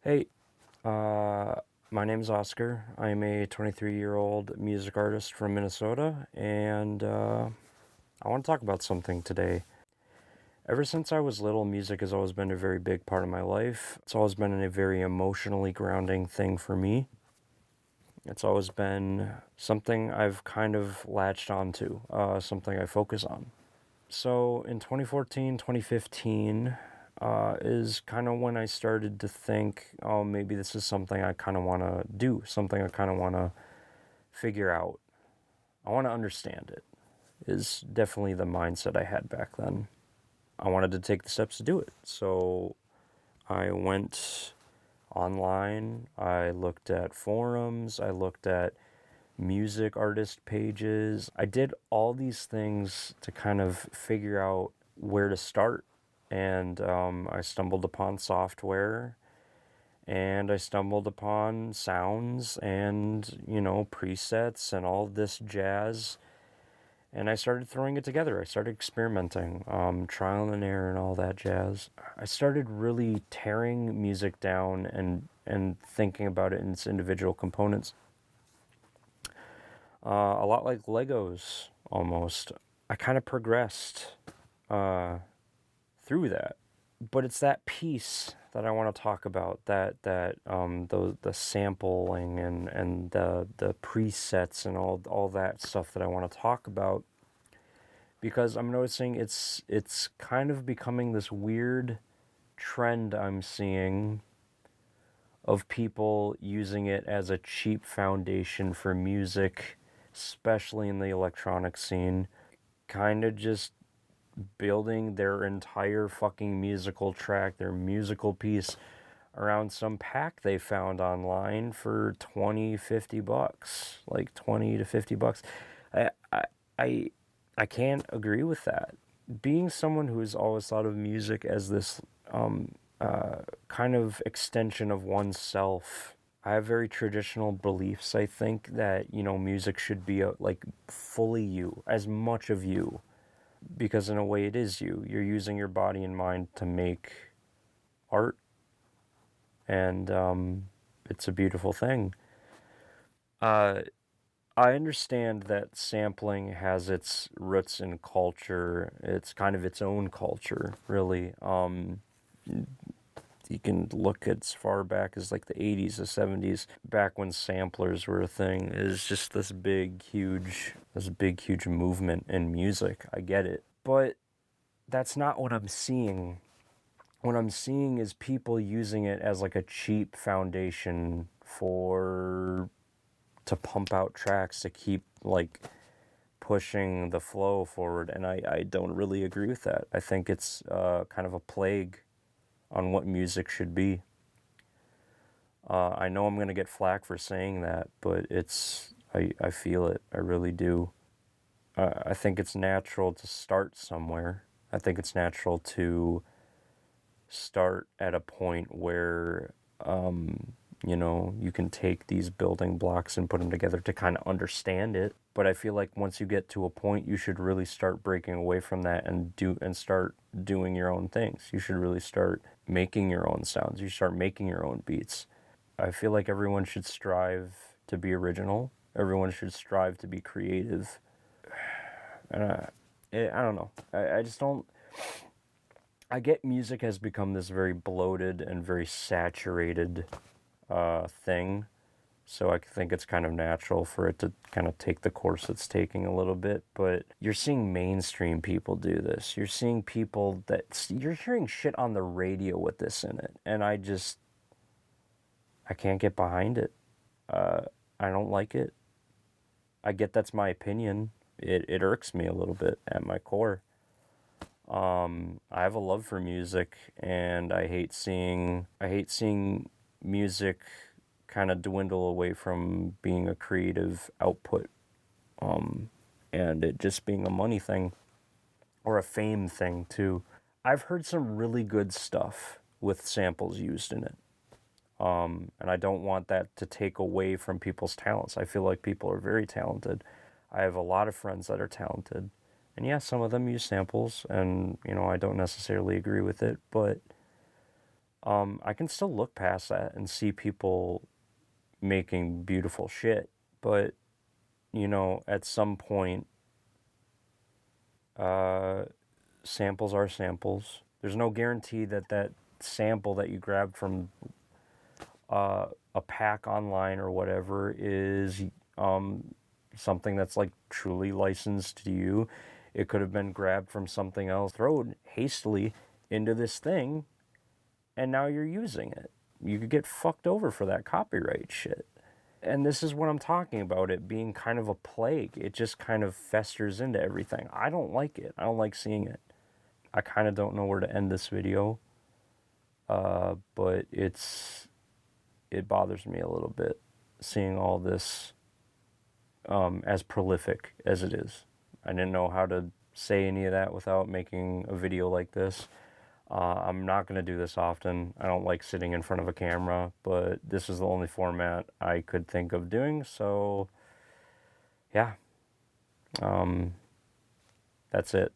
Hey, my name's Oscar. I'm a 23-year-old music artist from Minnesota, and I want to talk about something today. Ever since I was little, music has always been a very big part of my life. It's always been a very emotionally grounding thing for me. It's always been something I've kind of latched onto, something I focus on. So in 2014, 2015 is kind of when I started to think, oh, maybe this is something I kind of want to do, something I kind of want to figure out. I want to understand it, is definitely the mindset I had back then. I wanted to take the steps to do it. So I went online, I looked at forums, I looked at music artist pages. I did all these things to kind of figure out where to start. And I stumbled upon software and I stumbled upon sounds and, presets and all this jazz. And I started throwing it together. I started experimenting, trial and error and all that jazz. I started really tearing music down and thinking about it in its individual components. A lot like Legos, almost. I kind of progressed through that, but it's that piece that I want to talk about. The sampling and the presets and all that stuff that I want to talk about, because I'm noticing it's kind of becoming this weird trend I'm seeing of people using it as a cheap foundation for music, especially in the electronic scene, kind of just building their entire fucking musical track, their musical piece around some pack they found online for 20, $50, like 20 to $50. I I I, I can't agree with that. Being someone who's always thought of music as this kind of extension of oneself, I have very traditional beliefs. I think that, music should be like fully you, as much of you, because in a way it is you. You're using your body and mind to make art, and it's a beautiful thing. Uh, I understand that sampling has its roots in culture. It's kind of its own culture, really. You can look as far back as like the 80s, the 70s, back when samplers were a thing. Is just this big, huge movement in music. I get it. But that's not what I'm seeing. What I'm seeing is people using it as like a cheap foundation to pump out tracks to keep like pushing the flow forward. And I don't really agree with that. I think it's kind of a plague on what music should be. I know I'm going to get flack for saying that, but I feel it. I really do. I think it's natural to start somewhere. I think it's natural to start at a point where, you can take these building blocks and put them together to kind of understand it. But I feel like once you get to a point, you should really start breaking away from that and start doing your own things. You should really start making your own sounds. You start making your own beats. I feel like everyone should strive to be original. Everyone should strive to be creative. And I don't know. I just don't. I get music has become this very bloated and very saturated thing. So I think it's kind of natural for it to kind of take the course it's taking a little bit. But you're seeing mainstream people do this. You're seeing people you're hearing shit on the radio with this in it. And I can't get behind it. I don't like it. I get that's my opinion. It irks me a little bit at my core. I have a love for music, and I hate seeing music kind of dwindle away from being a creative output, and it just being a money thing or a fame thing too. I've heard some really good stuff with samples used in it. And I don't want that to take away from people's talents. I feel like people are very talented. I have a lot of friends that are talented. And yeah, some of them use samples, and I don't necessarily agree with it, but I can still look past that and see people making beautiful shit, but at some point, uh, samples are samples. There's no guarantee that that sample that you grabbed from a pack online or whatever is something that's like truly licensed to you. It could have been grabbed from something else, thrown hastily into this thing, and now you're using it. You could get fucked over for that copyright shit. And this is what I'm talking about, it being kind of a plague. It just kind of festers into everything. I don't like it. I don't like seeing it. I kind of don't know where to end this video, but it bothers me a little bit seeing all this as prolific as it is. I didn't know how to say any of that without making a video like this. I'm not going to do this often. I don't like sitting in front of a camera, but this is the only format I could think of doing, so yeah. That's it.